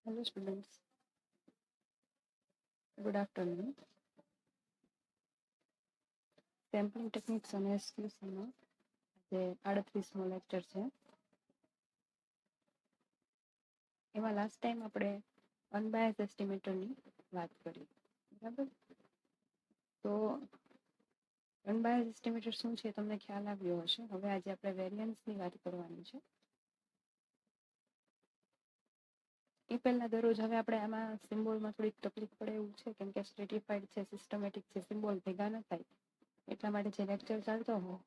Hello students, good afternoon. Sampling techniques અને એસક્યુસીનો જે 38મો લેક્ચર છે એમાં લાસ્ટ ટાઈમ આપણે અનબાયસ એસ્ટિમેટરની વાત કરી, બરાબર? તો અનબાયસ એસ્ટિમેટર શું છે તમને ખ્યાલ આવ્યો હશે. હવે આજે આપણે વેરિયન્સની વાત કરવાની છે. એ પહેલા દરરોજ હવે આપણે આમાં સિમ્બોલમાં થોડીક તકલીફ પડે એવું છે, કેમ કે સ્ટ્રેટિફાઈડ છે, સિસ્ટમેટિક છે, સિમ્બોલ ભેગા ન થાય એટલા માટે જે લેક્ચર ચાલતો હોય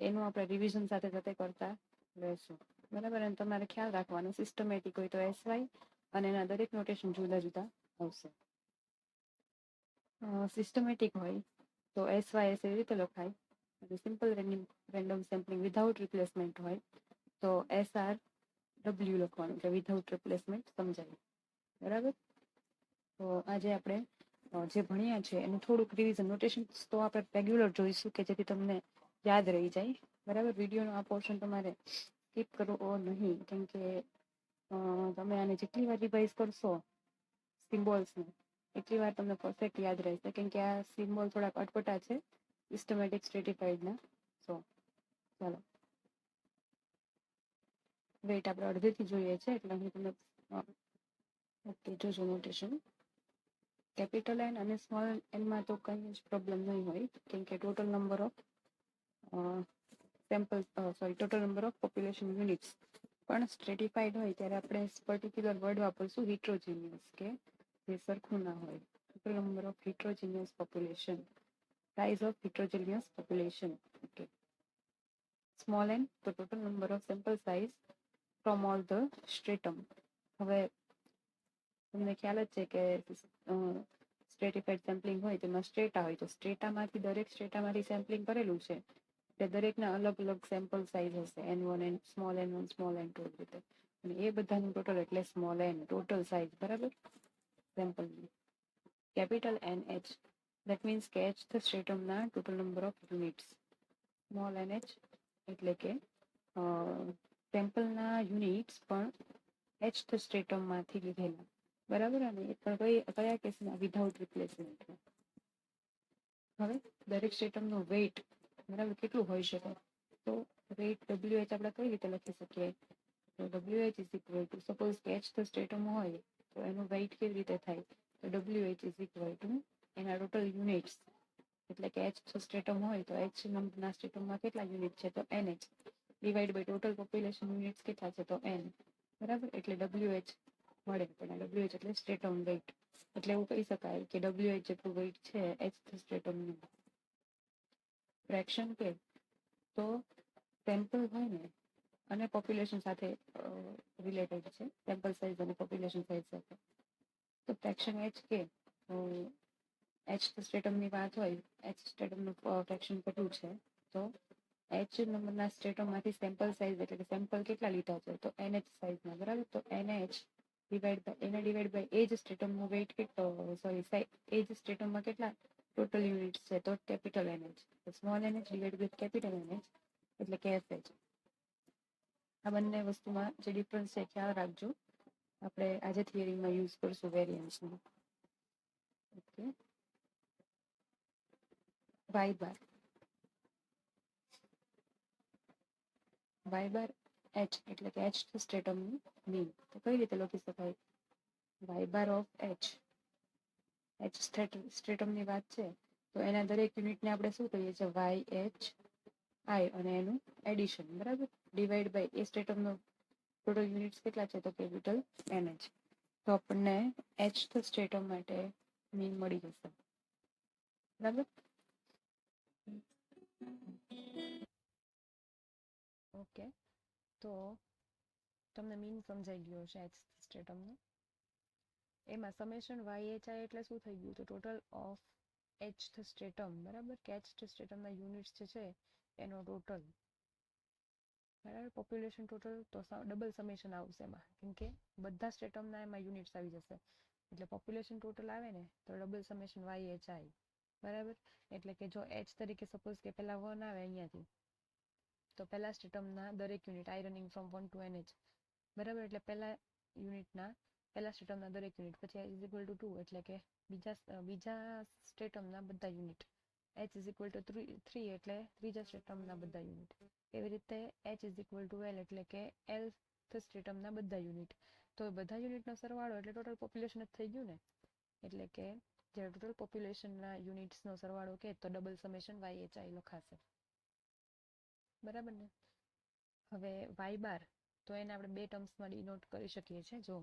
એનું આપણે રિવિઝન સાથે સાથે કરતા રહેશું, બરાબર? અને તમારે ખ્યાલ રાખવાનો, સિસ્ટમેટિક હોય તો SY અને એના દરેક નોટેશન જુદા જુદા આવશે. સિસ્ટમેટિક હોય તો SY એવી રીતે લખાય, અને simple random sampling without replacement હોય તો SRW લખવાનું, એટલે વિધાઉટ રિપ્લેસમેન્ટ સમજાય, બરાબર? તો આજે આપણે જે ભણ્યા છે એનું થોડુંક રિવિઝન, નોટેશન તો આપણે રેગ્યુલર જોઈશું કે જેથી તમને યાદ રહી જાય, બરાબર? વિડીયોનો આ પોર્શન તમારે સ્કીપ કરવો નહીં, કેમ કે તમે આને જેટલી વાર રિવાઇઝ કરશો સિમ્બોલ્સને એટલી વાર તમને પરફેક્ટ યાદ રહેશે, કેમ કે આ સિમ્બોલ થોડાક અટપટા છે સિસ્ટમેટિક સ્ટ્રેટિફાઈડના. સો ચાલો, વેઇટ આપણે અડધેથી જોઈએ છે એટલે હું તમને ઓકે જોજો નોટેશન. કેપિટલ એન અને સ્મોલ એનમાં તો કંઈ જ પ્રોબ્લેમ નહીં હોય, કેમ કે total number of total number of population units. પણ સ્ટ્રેટિફાઈડ હોય ત્યારે આપણે પર્ટિક્યુલર વર્ડ વાપરશું હિટ્રોજીનિયસ, કે જે સરખું ના હોય. Total number of heterogeneous population, size of heterogeneous population. Okay. Small n તો total number of sample size from all the stratum. હવે તમને ખ્યાલ જ છે કે સ્ટ્રેટિફાઈડ સેમ્પલિંગ હોય તેમાં સ્ટ્રેટા હોય, તો સ્ટ્રેટામાંથી દરેક સ્ટ્રેટામાંથી સેમ્પલિંગ કરેલું છે એટલે દરેકના અલગ અલગ સેમ્પલ સાઇઝ હશે, N1 N small N1 small N2 રીતે, અને એ બધાનું ટોટલ એટલે સ્મોલ એન, ટોટલ સાઇઝ, બરાબર? સેમ્પલની કેપિટલ NH, દેટ મીન્સ કે H ધ સ્ટ્રેટમના total number of units. Small NH એટલે કે સેમ્પલના યુનિટ્સ પણ H ધ સ્ટ્રેટમમાંથી લીધેલા, બરાબર? અને એ પણ કયા કેસમાં? વિધાઉટ રિપ્લેસમેન્ટમાં. હવે દરેક સ્ટ્રેટમનો વેઇટ, બરાબર, કેટલું હોઈ શકે? તો વેઇટ WH આપણે કઈ રીતે લખી શકીએ? તો WH is equal two, suppose કે H ધ સ્ટ્રેટમ હોય તો એનું વેઇટ કેવી રીતે થાય? તો WH ઇઝ ઇક્વલ ટુ એના ટોટલ યુનિટ્સ, એટલે કે H સ્ટ્રેટમ હોય તો H નંબરના સ્ટ્રેટમમાં કેટલા યુનિટ છે? તો NH divide by total population units કેટલા છે? તો N, બરાબર? એટલે WH મળે. પણ WH એટલે સ્ટ્રેટમ વેઇટ, એટલે એવું કહી શકાય કે WH જેટલું વેઇટ છે H સ્ટ્રેટમનું. ફ્રેક્શન કે તો સેમ્પલ હોય ને અને પોપ્યુલેશન સાથે રિલેટેડ છે, સેમ્પલ સાઇઝ અને પોપ્યુલેશન સાઇઝ સાથે. તો ફ્રેક્શન H કે તો H સ્ટ્રેટમની વાત હોય, H સ્ટ્રેટમનું ફ્રેક્શન કેટલું છે? તો H નંબરના સ્ટ્રેટમમાંથી સેમ્પલ સાઇઝ, એટલે કે સેમ્પલ કેટલા લીધા છે? તો NH સાઇઝના, બરાબર? તો NH ડિવાઈડ બાય એજ સ્ટ્રેટમનું વેઇટ કેટલો, એજ સ્ટ્રેટમમાં કેટલા ટોટલ યુનિટ્સ છે? તો capital NH. Small NH divide by capital NH એટલે કે SH. આ બંને વસ્તુમાં જે ડિફરન્સ છે ખ્યાલ રાખજો, આપણે આજે થિયરીમાં યુઝ કરશું વેરિયન્સનો. ઓકે. y બાર h એટલે કે H સ્ટ્રેટમનું મીન. તો કઈ રીતે લખી શકાય? y બાર ઓફ H સ્ટ્રેટમની વાત છે તો એના દરેક યુનિટને આપણે શું કહીએ છીએ? YH I, અને એનું એડિશન, બરાબર? ડિવાઈડ બાય એ સ્ટ્રેટમનો ટોટલ યુનિટ્સ કેટલા છે? તો કેપિટલ NH. તો આપણને H સ્ટ્રેટમ માટે મીન મળી જશે, બરાબર? ઓકે, તો તમને મીન સમજાઈ ગયો હશે H સ્ટ્રેટમનો. એમાં સમેશન YHI એટલે શું થઈ ગયું? તો ટોટલ ઓફ H સ્ટ્રેટમ, બરાબર? કે H સ્ટ્રેટમના યુનિટ્સ જે છે એનો ટોટલ, બરાબર? પોપ્યુલેશન ટોટલ તો ડબલ સમેશન આવશે એમાં, કેમ કે બધા સ્ટ્રેટમના એમાં યુનિટ્સ આવી જશે, એટલે પોપ્યુલેશન ટોટલ આવે ને તો ડબલ સમેશન YHI, બરાબર? એટલે કે જો H તરીકે સપોઝ કે પેલા 1 આવે અહીંયાથી, તો પહેલા સ્ટ્રેટમના દરેક unit, I running from 1 to NH, બરાબર? એટલે પહેલા યુનિટના પહેલા સ્ટેટમના દરેક યુનિટ, પછી h ઇઝ ઇક્વલ ટુ 2 એટલે કે બીજા સ્ટેટમના બધા unit, h is equal two 3 એટલે ત્રીજા સ્ટેટમના બધા યુનિટ, એવી રીતે h is equal two l એટલે કે lth સ્ટેટમના બધા યુનિટ. તો બધા યુનિટનો સરવાળો એટલે ટોટલ પોપ્યુલેશન જ થઈ ગયું ને, એટલે કે જે ટોટલ પોપ્યુલેશનના યુનિટ્સનો સરવાળો કે તો ડબલ સમેશન YHI લખાશે, બરાબર ને. હવે y બાર તો એને આપણે બે ટર્મ્સમાં ડિનોટ કરી શકીએ છીએ, જો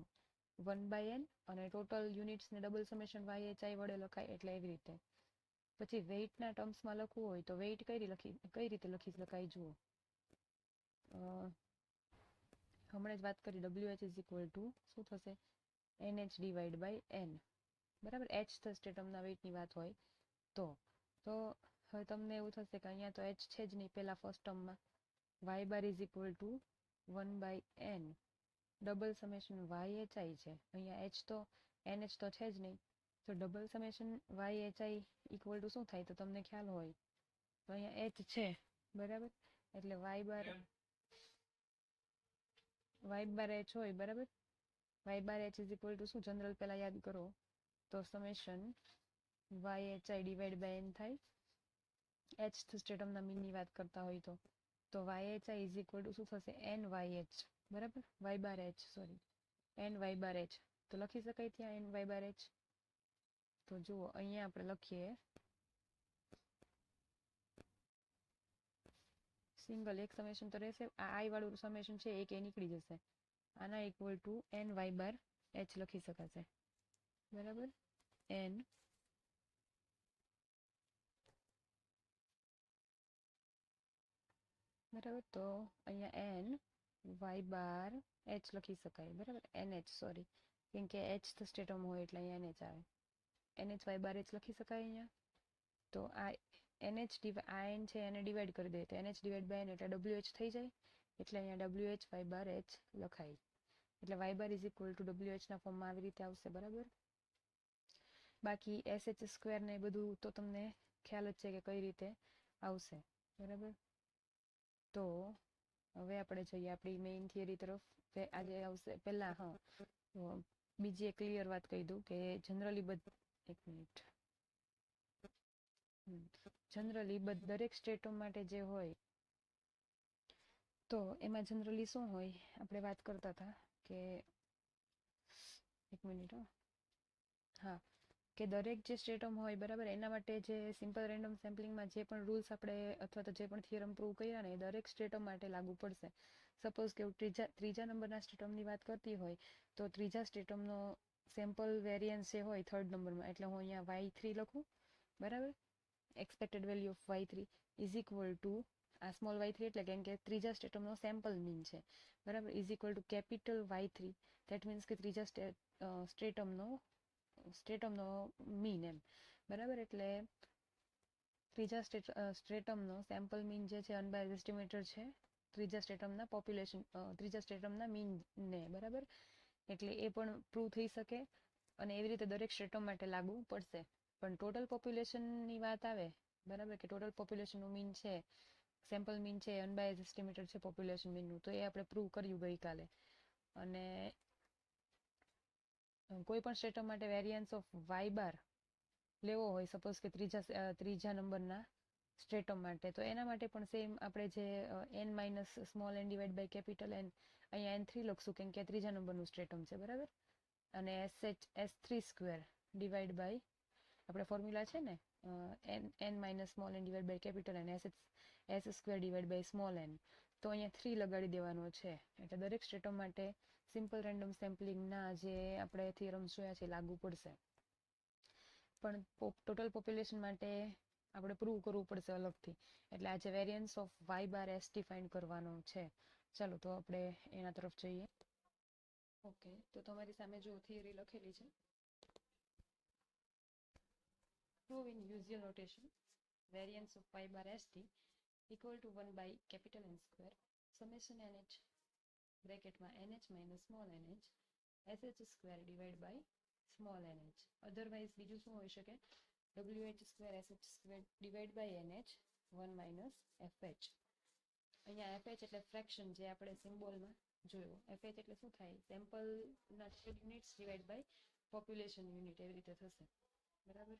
1/n અને ટોટલ યુનિટ્સને ડબલ સમેશન YHI વડે લખાય એટલે એવી રીતે. પછી વેઇટના ટર્મ્સમાં લખવું હોય તો વેઇટ કઈ રીતે લખી શકાય જુઓ. હમણાં જ વાત કરી WH ઇઝ ઇક્વલ ટુ શું થશે, NH ડિવાઈડ બાય N, બરાબર. h સ્ટેટમના વેઇટની વાત હોય તો હવે તમને એવું થશે કે અહીંયા તો h છે જ નહીં પહેલા ફર્સ્ટ ટર્મમાં, y bar is equal two 1/n double summation YHI છે, અહીંયા h તો NH તો છે જ નહીં, તો double summation YHI equal to શું થાય તો તમને ખ્યાલ હોય તો અહીંયા h છે, બરાબર. એટલે y બાર h હોય, બરાબર. y bar h is equal to શું, જનરલ પહેલા યાદ કરો તો summation YHI divide by n થાય. h સ્ટેટમના મીનની વાત કરતા હોય તો YHI ઇઝ ઇક્વલ ટુ શું થશે, NYH, બરાબર. y bar h sorry NY બાર h તો લખી શકાય ત્યાં NY બાર h. તો જુઓ અહીંયા આપણે લખીએ સિંગલ એક સમેશન તો રહેશે, આ i વાળું સમેશન છે એક એ નીકળી જશે, આના equal to NY bar h લખી શકાશે, બરાબર. n બરાબર, તો અહીંયા n y બાર h લખી શકાય, બરાબર. NH સોરી, કેમ કે h તો સ્ટેટમ હોય એટલે અહીંયા NH આવે, NH y બાર h લખી શકાય અહીંયા. તો આ NH આ n છે એને ડિવાઈડ કરી દે તો NH ડિવાઈડ બાય n એટલે WH થઈ જાય, એટલે અહીંયા WH y બાર h લખાય, એટલે y bar is equal two WH ના ફોર્મમાં આવી રીતે આવશે, બરાબર. બાકી SH સ્ક્વેર ને બધું તો તમને ખ્યાલ જ છે કે કઈ રીતે આવશે, બરાબર. તો હવે આપણે જઈએ આપણી મેઇન થિયરી તરફ. આજે આવશે પહેલા બીજી એક ક્લિયર વાત કહી દઉં કે જનરલી એક મિનિટ, જનરલી દરેક સ્ટેટમ માટે જે હોય તો એમાં જનરલી શું હોય, આપણે વાત કરતા હતા કે એક મિનિટ હા, કે દરેક જે સ્ટેટમ હોય, બરાબર, એના માટે જે સિમ્પલ રેન્ડમ સેમ્પલિંગમાં જે પણ રૂલ્સ આપણે અથવા તો જે પણ થિયરમ પ્રૂવ કર્યા ને એ દરેક સ્ટેટમ માટે લાગુ પડશે. સપોઝ કે ત્રીજા નંબરના સ્ટેટમની વાત કરતી હોય તો ત્રીજા સ્ટેટમનો સેમ્પલ વેરિયન્સ જે હોય થર્ડ નંબરમાં, એટલે હું અહીંયા y3 લખું, બરાબર. Expected value of y3 is equal two આ સ્મોલ y3 એટલે કેમ કે ત્રીજા સ્ટેટમનો સેમ્પલ મીન છે, બરાબર, is equal two capital Y3, that means કે ત્રીજા સ્ટેટમનો મીન એમ, બરાબર. એટલે ત્રીજા સ્ટેટમનો સેમ્પલ મીન જે છે અનબાયસ્ડ એસ્ટિમેટર છે ત્રીજા સ્ટેટમના પોપ્યુલેશન ત્રીજા સ્ટેટમના મીનને, બરાબર. એટલે એ પણ પ્રૂવ થઈ શકે અને એવી રીતે દરેક સ્ટેટમ માટે લાગુ પડશે. પણ ટોટલ પોપ્યુલેશનની વાત આવે, બરાબર, કે ટોટલ પોપ્યુલેશનનું મીન છે, સેમ્પલ મીન છે, અનબાયસ્ડ એસ્ટિમેટર છે પોપ્યુલેશન મીનનું, તો એ આપણે પ્રૂવ કર્યું ગઈકાલે. અને કોઈ પણ સ્ટેટમ માટે વેરિયન્સ ઓફ y બાર લેવો હોય, સપોઝ કે ત્રીજા નંબરના સ્ટેટમ માટે, તો એના માટે પણ સેમ આપણે જે n minus small n divide by capital n, અહીંયા n3 લખશું કેમ કે ત્રીજા નંબરનું સ્ટેટમ છે, બરાબર. અને S3 સ્ક્વેર ડિવાઈડ બાય આપણે ફોર્મ્યુલા છે ને n minus small n divide by capital n S square divide by small n, તો અહીંયા 3 લગાડી દેવાનો છે. એટલે દરેક સ્ટેટમ માટે સિમ્પલ રેન્ડમ સેમ્પલિંગના જે આપણે થિયરમ્સ જોયા છે લાગુ પડશે. પણ ટોટલ પોપ્યુલેશન માટે આપણે પ્રૂવ કરવું પડશે અલગથી, એટલે આજે variance of y bar s define કરવાનો છે. ચાલો તો આપણે એના તરફ જઈએ. ઓકે, તો તમારી સામે જો થિયરી લખેલી છે, prove in usual notation variance of y bar st equal to 1 by capital N square summation nh બ્રેકેટમાં nh minus small nh sh square divided by small nh. Otherwise બીજું શું હોઈ શકે, wh square sh square divided by nh 1 minus fh. અહીંયા fh એટલે fraction જે આપણે સિમ્બોલમાં જોયો. FH એટલે શું થાય? સેમ્પલના યુનિટ્સ ડિવાઈડ બાય પોપ્યુલેશન યુનિટ, એવી રીતે થશે. બરાબર.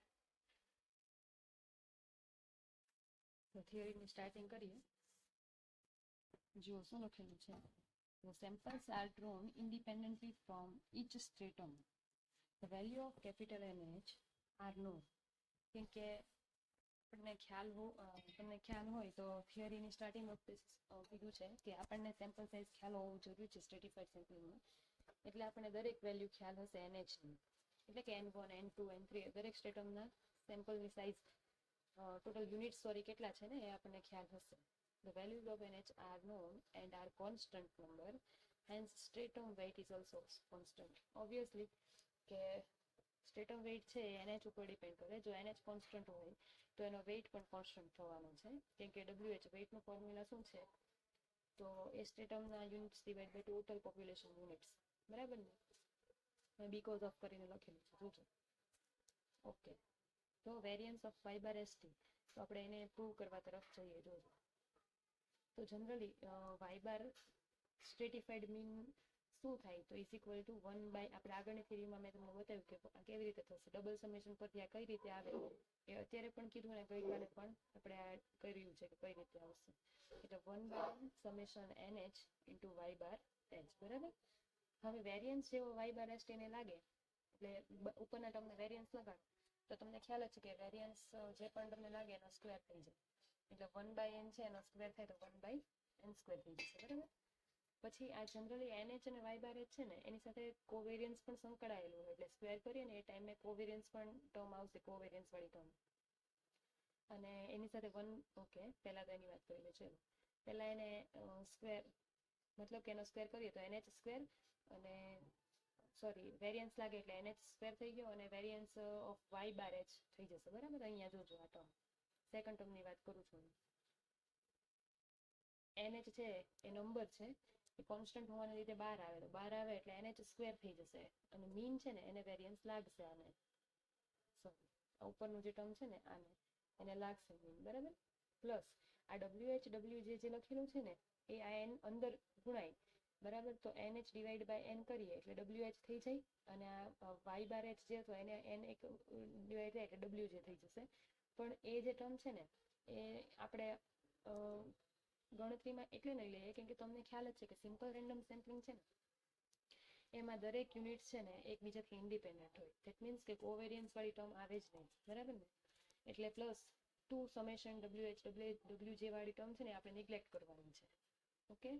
તો થિયરીની સ્ટાર્ટિંગ કરીએ. જુઓ શું લખેલું છે. The samples are drawn independently from each stratum. The value of capital NH are known. કેમ કે તમને ખ્યાલ હોય તો થિયરીની સ્ટાર્ટિંગ વખતે કીધું છે કે આપણને સેમ્પલ સાઇઝ ખ્યાલ હોવો જરૂરી છે સ્ટ્રેટિફાઈડ સેમ્પલમાં. એટલે આપણને દરેક વેલ્યુ ખ્યાલ હશે NHની, એટલે કે N1, N2, N3 દરેક સ્ટેટમના સેમ્પલની સાઇઝ ટોટલ યુનિટ કેટલા છે ને એ આપણને ખ્યાલ હશે. The values of NH are known and are constant number, hence stratum weight is also constant. Obviously કે સ્ટેટમ વેઇટ છે એ NH ઉપર ડિપેન્ડ કરે. જો NH કોન્સ્ટન્ટ હોય તો એનો વેઇટ પણ કોન્સ્ટન્ટ થવાનો છે, કેમ કે WH વેઇટનું ફોર્મ્યુલા શું છે? તો એ સ્ટેટમના units divide by total population units. બરાબર ને? મેં બીકોઝ ઓફ કરીને લખેલું છે, જોજો. ઓકે, તો variance of y bar ST, તો આપણે એને પ્રૂવ કરવા તરફ જઈએ. જોજો. તો જનરલી y બાર સ્ટ્રેટિફાઈડ મીન શું થાય? તો ઇઝ ઇક્વલ ટુ 1 બાય, આપણે આગળની થિયરીમાં મેં તમને બતાવ્યું કે કેવી રીતે થશે. ડબલ સમેશન પરથી આ કઈ રીતે આવે એ અત્યારે પણ કીધું ને ગઈકાલે પણ આપણે આ કર્યું છે કે કઈ રીતે આવશે. એટલે 1 by summation NH into y bar H. બરાબર. હવે વેરિયન્સ જેવો y બાર ST ને લાગે એટલે ઉપરના ટર્મને વેરિયન્સ લગાડો તો તમને ખ્યાલ જ છે કે વેરિયન્સ જે પણ તમને લાગે એનો સ્ક્વેર થઈ જાય. એટલે 1 બાય n છે એનો સ્ક્વેર થાય તો 1 બાય n સ્ક્વેર થઈ જશે. બરાબર. પછી આ જનરલી NH અને y બાર H છે ને એની સાથે કોવેરિયન્સ પણ સંકળાયેલું હોય, એટલે સ્ક્વેર કરીએ ને એ ટાઈમે કોવેરિયન્સ પણ ટર્મ આવશે, કોવેરિયન્સ વાળી ટર્મ. અને એની સાથે 1, ઓકે, પહેલા તો એની વાત કરી લે. ચલો, પહેલા એને સ્ક્વેર, મતલબ કે એનો સ્ક્વેર કરીએ તો NH સ્ક્વેર, અને સોરી વેરિયન્સ લાગે એટલે NH સ્ક્વેર થઈ ગયો અને variance of y bar H થઈ જશે. બરાબર. અહીંયા જોજો આ ટર્મ સેકન્ડ ટર્મની વાત કરું છું. NH છે એ નંબર છે, એ કોન્સ્ટન્ટ હોવાને લીધે બહાર આવે, તો બહાર આવે એટલે NH સ્ક્વેર થઈ જશે અને મીન છે ને એને વેરિયન્સ લાગશે. આને સોરી ઉપરનું જે ટર્મ છે ને આને એને લાગશે મીન. બરાબર. પ્લસ આ WH W જે લખેલું છે ને એ આ n અંદર ગુણાય. બરાબર. તો NH ડિવાઈડ બાય n કરીએ એટલે WH થઈ જાય, અને આ y બાર H જે હતો એને n એક ડિવાઈડ થાય એટલે WJ થઈ જશે. પણ એ જે ટર્મ છે ને એ આપણે ગણતરીમાં એટલે નહીં લઈએ કેમ કે તમને ખ્યાલ જ છે કે સિમ્પલ રેન્ડમ સેમ્પલિંગ છે ને એમાં દરેક યુનિટ છે ને એકબીજાથી ઇન્ડિપેન્ડન્ટ હોય. ધેટ મીન્સ કે કોવેરિયન્સ વાળી ટર્મ આવે જ નહીં. બરાબર ને? એટલે પ્લસ 2 સમેશન WH WJ વાળી ટર્મ છે ને આપણે નિગ્લેક્ટ કરવાની છે. ઓકે.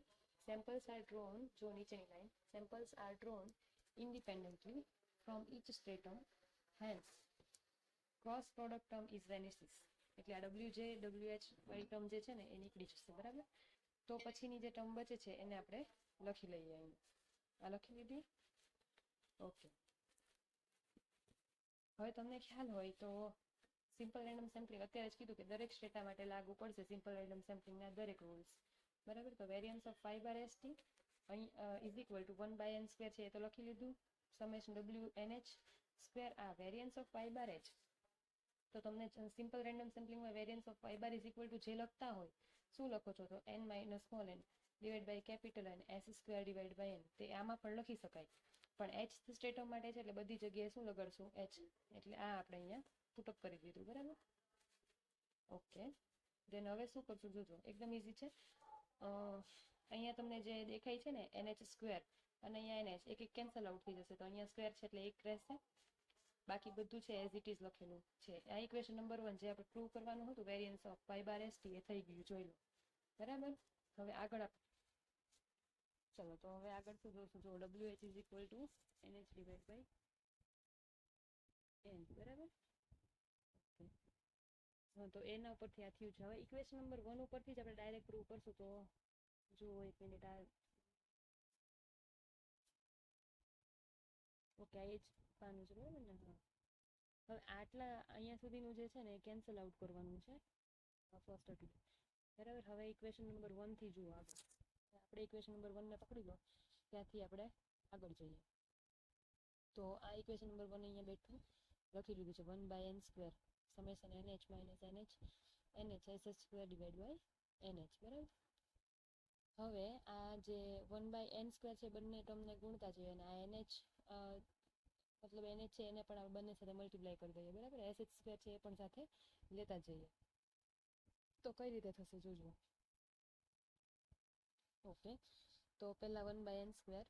સેમ્પલ્સ આર ડ્રોન, જો નીચેની line, samples are drawn independently from each stratum, hence cross product term is vanishes. એટલે આ WJ WH વાળી ટર્મ જે છે ને એ નીકળી જશે. બરાબર. તો પછીની જે ટર્મ બચે છે એને આપણે લખી લઈએ. અહીં આ લખી લીધી. ઓકે. હવે તમને ખ્યાલ હોય તો સિમ્પલ રેન્ડમ સેમ્પલિંગ અત્યારે જ કીધું કે દરેક સ્ટેટા માટે લાગુ પડશે સિમ્પલ રેન્ડમ સેમ્પલિંગના દરેક રૂલ્સ. બરાબર. તો variance of y bar ST અહીં is equal to 1 by n square છે એ તો લખી લીધું. સમેશન WNH સ્ક્વેર આ variance of y bar H. તો તમને સિમ્પલ રેન્ડમ સેમ્પલિંગમાં variance of y bar is equal to જે લખતા હોય શું લખો છો? તો n minus small n divide by capital n s square divide by n. તે આમાં પણ લખી શકાય, પણ H સ્ટેટમ માટે છે એટલે બધી જગ્યાએ શું લગાડશું? H. એટલે આ આપણે અહીંયા પુટઅપ કરી દીધું. બરાબર. ઓકે. દેન હવે શું કરશું? જોજો, એકદમ ઇઝી છે. અહીંયા તમને જે દેખાય છે ને NH સ્ક્વેર અને અહીંયા NH એક કેન્સલ આઉટ થઈ જશે, તો અહીંયા સ્ક્વેર છે એટલે એક રહેશે. બાકી બધું છે એઝ ઇટ ઇઝ લખેલું છે. આ ઇક્વેશન નંબર 1 જે આપણે પ્રૂવ કરવાનું હતું variance of y bar ST એ થઈ ગયું, જોઈ લો. બરાબર. હવે આગળ ચલો, તો હવે આગળ શું જોશું? જો WH is equal to NH divide by n. બરાબર. હા, તો એના ઉપરથી આ થયું છે. હવે ઇક્વેશન નંબર 1 ઉપરથી જ આપણે ડાયરેક્ટ પ્રૂવ કરશું. તો જુઓ એક મિનિટ, આ ઓકે આ એ જ પાનું છે. બરાબર ને? હા. હવે આટલા અહીંયા સુધીનું જે છે ને એ કેન્સલ આઉટ કરવાનું છે ફર્સ્ટ એટલે. બરાબર. હવે ઇક્વેશન નંબર 1 થી જુઓ આગળ. આપણે ઇક્વેશન નંબર 1 ને પકડી લો, ત્યાંથી આપણે આગળ જઈએ. તો આ ઇક્વેશન નંબર 1 અહીંયા બેઠું લખી લીધું છે 1 by n square summation NH minus NH NH SS square divide by NH. બરાબર. હવે આ જે 1/n² છે બંને ટર્મને ગુણતા જઈએ અને આ NH મતલબ NH છે એને પણ આપણે બંને સાથે મલ્ટીપ્લાય કરી દઈએ, બરાબર. SH² છે એ પણ સાથે લેતા જઈએ. તો કઈ રીતે થશે જોજો. ઓકે, તો પહેલા 1/n²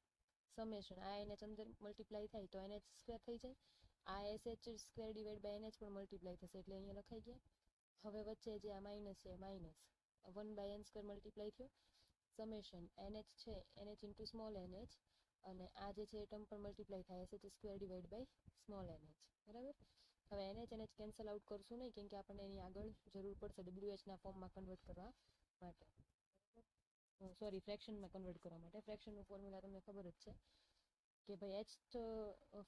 સમેશન આ NH અંદર મલ્ટીપ્લાય થાય તો NH² થઈ જાય, આ SH² ડિવાઈડ બાય NH પણ મલ્ટીપ્લાય થશે એટલે અહીંયા લખાઈ ગયા. હવે વચ્ચે જે આ માઇનસ છે માઇનસ 1/n² મલ્ટીપ્લાય થયો, સમેશન NH છે NH ઇન્ટુ સ્મોલ NH અને આ જે છે એ ટર્મ પણ મલ્ટીપ્લાય થાય SH² divide by small NH, બરાબર. હવે NH કેન્સલ આઉટ કરશું નહીં કેમ કે આપણને એની આગળ જરૂર પડશે WH ના ફોર્મમાં કન્વર્ટ કરવા માટે, સોરી ફ્રેક્શનમાં કન્વર્ટ કરવા માટે. ફ્રેક્શનનું ફોર્મ્યુલા તમને ખબર જ છે કે ભાઈ H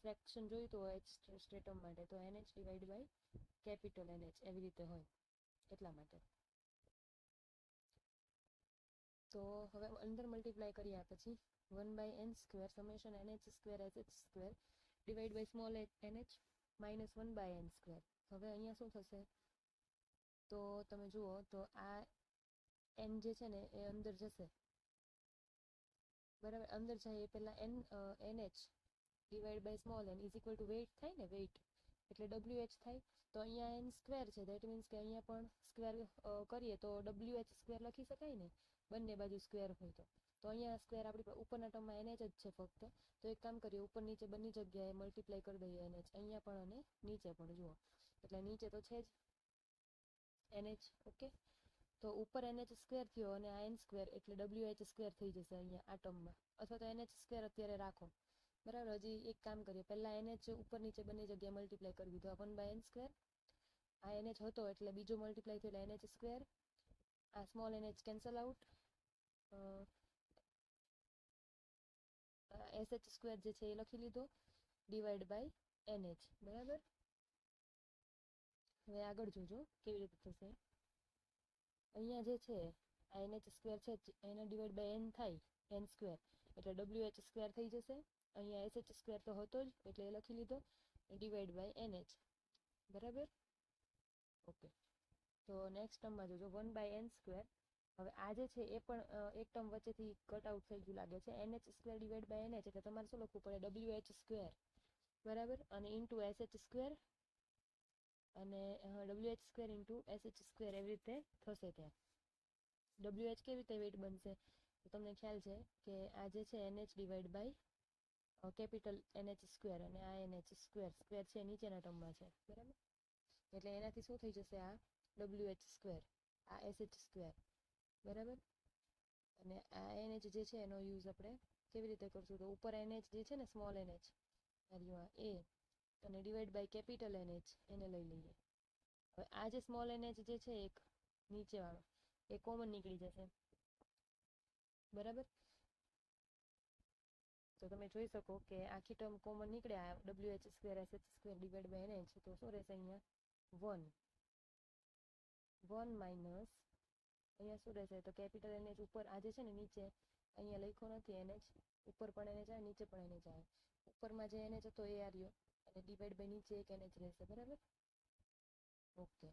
ફ્રેક્શન જોઈતું હોય H સ્ટ્રેટમ માટે તો NH divide by capital NH એવી રીતે હોય, એટલા માટે. તો હવે અંદર મલ્ટીપ્લાય કરીએ પછી 1/n² summation NH² SH² divide by small NH minus 1/n². હવે અહીંયા શું થશે તો તમે જુઓ તો આ n જે છે ને એ અંદર જશે, બરાબર. અંદર જાય એ પહેલા NH divide by small n is equal to weight થાય ને, વેઇટ એટલે WH થાય. તો અહીંયા n² છે દેટ મીન્સ કે અહીંયા પણ સ્ક્વેર કરીએ તો WH² લખી શકાય ને, બંને બાજુ સ્ક્વેર હોય તો અહીંયા સ્ક્વેર આપણી ઉપરના ટર્મમાં NH જ છે ફક્ત. તો એક કામ કરીએ ઉપર નીચે બંને જગ્યાએ મલ્ટીપ્લાય કરી દઈએ NH અહીંયા પણ અને નીચે પણ. જુઓ એટલે નીચે તો છે જ NH, ઓકે. તો ઉપર NH² થયો અને આ n² એટલે WH² થઈ જશે અહીંયા આ ટર્મમાં, અથવા તો NH² અત્યારે રાખો, બરાબર. હજી એક કામ કરીએ, પહેલા NH ઉપર નીચે બંને જગ્યાએ મલ્ટીપ્લાય કરી દીધો, 1/n². આ NH હતો એટલે બીજો મલ્ટીપ્લાય થયો એટલે NH², આ small NH cancel out, SH² જે છે એ લખી લીધો ડિવાઈડ બાય NH, બરાબર. હવે આગળ જોજો કેવી રીતે થશે. અહીંયા જે છે આ NH² છે એના ડિવાઈડ બાય n થાય n² એટલે WH² થઈ જશે. અહીંયા SH² તો હતો જ એટલે એ લખી લીધો ડિવાઈડ બાય NH, બરાબર. ઓકે, તો નેક્સ્ટ ટર્મમાં જોજો 1/n². હવે આ જે છે એ પણ એક ટર્મ વચ્ચેથી કટ આઉટ થઈ ગયું લાગે છે. NH² ડિવાઈડ બાય NH એટલે તમારે શું લખવું પડે, WH², બરાબર. અને ઇન્ટુ SH² અને WH² ઇન્ટુ SH² એવી રીતે થશે. ત્યાં WH કેવી રીતે વેઇટ બનશે તો તમને ખ્યાલ છે કે આ જે છે NH divide by capital NH² અને આ NH² સ્ક્વેર છે નીચેના ટર્મમાં છે, બરાબર. એટલે એનાથી શું થઈ જશે આ WH², આ SH², બરાબર. અને આ NH જે છે એનો યુઝ આપણે કેવી રીતે કરશું તો ઉપર NH જે છે ને સ્મોલ NH આ એ અને ડિવાઈડ બાય કેપિટલ NH એને લઈ લઈએ. હવે આ જે સ્મોલ NH જે છે એક નીચેવાળો એ કોમન નીકળી જશે, બરાબર. તો તમે જોઈ શકો કે આખી ટર્મ કોમન નીકળે આ WH² SH² divide by NH તો શું રહેશે અહીંયા 1 માઇનસ અહીંયા શું રહેશે તો કેપિટલ NH ઉપર આ જે છે ને નીચે અહીંયા લખ્યો નથી NH, ઉપર પણ NH આવે નીચે પણ NH આવે. ઉપરમાં જે NH હતો એ આવ્યો અને ડિવાઈડ બાય નીચે એક NH રહેશે, બરાબર. ઓકે,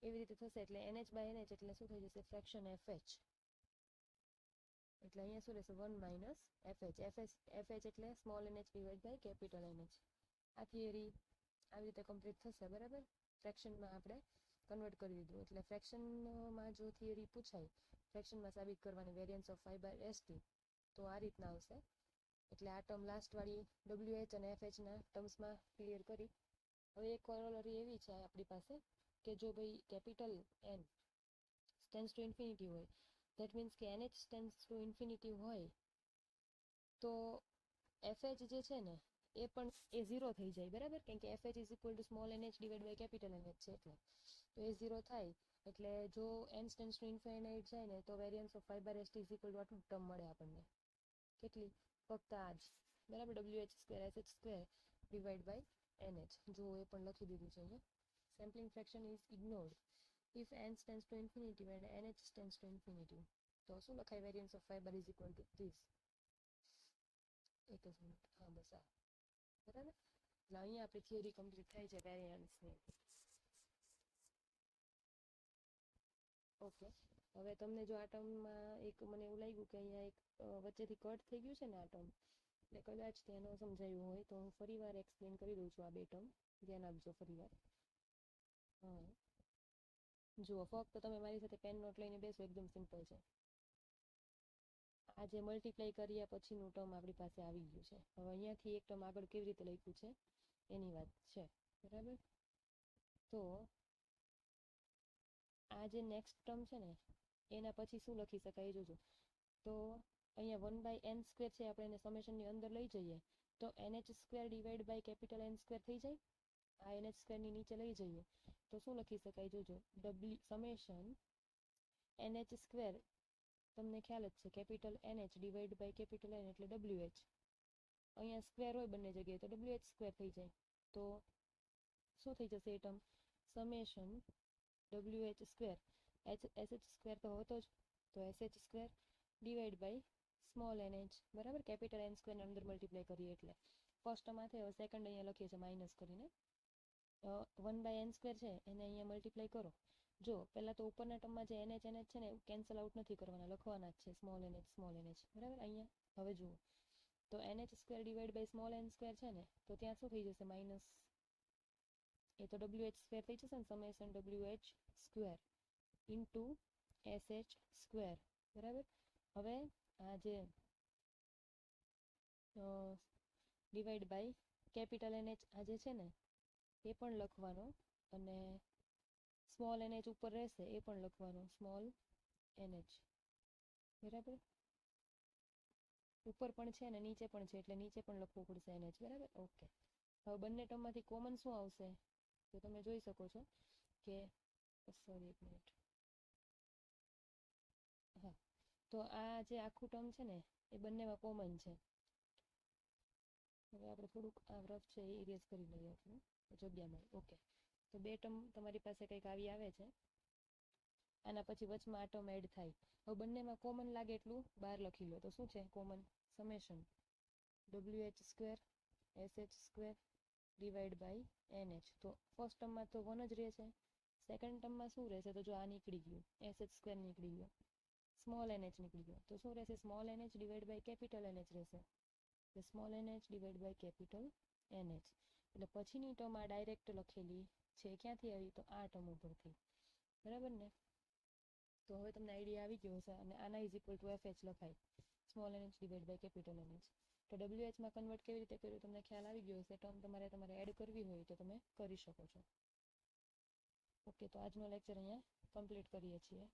એવી રીતે થશે એટલે NH બાય NH એટલે શું થઈ જશે ફ્રેક્શન FH. એટલે અહીંયા શું રહેશે 1 માઇનસ FH. FH એટલે small NH divide by capital NH. આ થિયરી આવી રીતે કમ્પ્લીટ થશે, બરાબર. ફ્રેક્શનમાં આપણે કન્વર્ટ કરી દીધું એટલે ફ્રેક્શનમાં જો થિયરી પૂછાય ફ્રેક્શનમાં સાબિત કરવાની વેરિયન્સ ઓફ y/st તો આ રીતના આવશે. એટલે આ ટર્મ લાસ્ટવાળી WH અને FH ના ટર્મ્સમાં ક્લિયર કરી. હવે એક કોરોલરી એવી છે આપણી પાસે કે જો ભાઈ capital N tends to infinity હોય ધેટ મીન્સ કે NH ટેન્ડ્સ ટુ ઇન્ફિનિટી હોય તો FH જે છે ને એ પણ એ 0 થઈ જાય, બરાબર. કેમ કે FH is equal to small NH divide by capital NH છે એટલે તો એ 0 થાય. એટલે જો n ટેન્ડ્સ ટુ ઇન્ફિનિટ જાય ને તો variance of y/st is equal two આટલું ટર્મ મળે આપણને. કેટલી? ફક્ત આ જ, બરાબર. WH² SH² divide by NH. જો એ પણ લખી દીધું છે અહીંયા. Sampling fraction is ignored if n tends to infinity and nh tends to infinity. તો શું લખાય variance of y is equal two this. એક જ મિનિટ, હા બસ આ, બરાબર. એટલે અહીંયા આપણી થિયરી કમ્પ્લીટ થાય છે વેરિયન્સની. ઓકે, હવે તમને જો આ ટર્મમાં એક મને એવું લાગ્યું કે અહીંયા એક વચ્ચેથી કટ થઈ ગયું છે ને આ ટર્મ, એટલે કદાચ ત્યાં ન સમજાયું હોય તો હું ફરીવાર એક્સપ્લેન કરી દઉં છું આ બે ટર્મ, ધ્યાન આપજો ફરીવાર. હા, જુઓ ફક્ત તમે મારી સાથે પેન નોટ લઈને બેસો, એકદમ સિમ્પલ છે. આ જે મલ્ટીપ્લાય કર્યા પછીનું ટર્મ આપણી પાસે આવી ગયું છે. હવે અહીંયાથી એક ટર્મ આગળ કેવી રીતે લખ્યું છે એની વાત છે, બરાબર. તો આ જે નેક્સ્ટ ટર્મ છે ને એના પછી શું લખી શકાય જોજો. તો અહીંયા 1/n² છે, આપણે એને સમેશનની અંદર લઈ જઈએ તો nh² divide by capital N² થઈ જાય. આ nh² ની નીચે લઈ જઈએ તો શું લખી શકાય જોજો, સમેશન nh², તમને ખ્યાલ જ છે capital NH divide by capital N એટલે WH. અહીંયા સ્ક્વેર હોય બંને જગ્યાએ તો WH² થઈ જાય. તો શું થઈ જશે એ ટર્મ, સમેશન WH² SH² તો હતો જ, તો SH² divide by small NH, બરાબર. કેપિટલ N² ને અંદર મલ્ટીપ્લાય કરીએ એટલે ફર્સ્ટ ટર્મ આ થયો. સેકન્ડ અહીંયા લખીએ છીએ માઇનસ કરીને. 1/n² છે એને અહીંયા મલ્ટીપ્લાય કરો. જો પહેલા તો ઉપરના ટર્મમાં જે NH છે ને કેન્સલ આઉટ નથી કરવાના, લખવાના જ છે સ્મોલ NH, બરાબર. અહીંયા હવે જુઓ તો NH² divide by small n² છે ને, તો ત્યાં શું થઈ જશે માઇનસ, એ તો WH² થઈ જશે ને, સમેશન WH² ઇન્ટુ SH², બરાબર. હવે આ જે ડિવાઈડ બાય કેપિટલ NH આ જે છે ને એ પણ લખવાનો, અને સ્મોલ NH ઉપર રહેશે એ પણ લખવાનો, સ્મોલ NH, બરાબર. ઉપર પણ છે ને નીચે પણ છે એટલે નીચે પણ લખવું પડશે NH, બરાબર. ઓકે, હવે બંને ટર્મમાંથી કોમન શું આવશે તો તમે જોઈ શકો છો કે, સોરી એક મિનિટ, હા, તો આ જે આખું ટર્મ છે ને એ બંનેમાં કોમન છે. હવે આપણે થોડુંક આ રફ છે એ ઇરેઝ કરી લઈએ આપણે જગ્યામાં. ઓકે, તો બે ટર્મ તમારી પાસે કંઈક આવી આવે છે, આના પછી વચમાં આ ટર્મ એડ થાય. હવે બંનેમાં કોમન લાગે એટલું બહાર લખી લો. તો શું છે common, summation WH² SH² divide by NH. તો ફર્સ્ટ ટર્મમાં તો 1 જ રહે છે, સેકન્ડ ટર્મમાં શું રહેશે તો જો આ નીકળી ગયું, SH² નીકળી ગયો, સ્મોલ NH નીકળી ગયો, તો શું રહેશે, small NH divide by capital NH રહેશે. એટલે small NH divide by capital NH. એટલે પછીની ટર્મ આ ડાયરેક્ટ લખેલી છે, ક્યાંથી આવી તો આ ટર્મ ઉપરથી, બરાબર ને. તો હવે તમને આઈડિયા આવી ગયો હશે, અને આના ઇઝ ઇક્વલ ટુ FH લખાય, small NH divide by capital NH. તો WH માં કન્વર્ટ કેવી રીતે કર્યું તમને ખ્યાલ આવી ગયો હશે. ટર્મ તમારે એડ કરવી હોય તો તમે કરી શકો છો. ઓકે, તો આજનો લેક્ચર અહીંયા કમ્પ્લીટ કરીએ છીએ.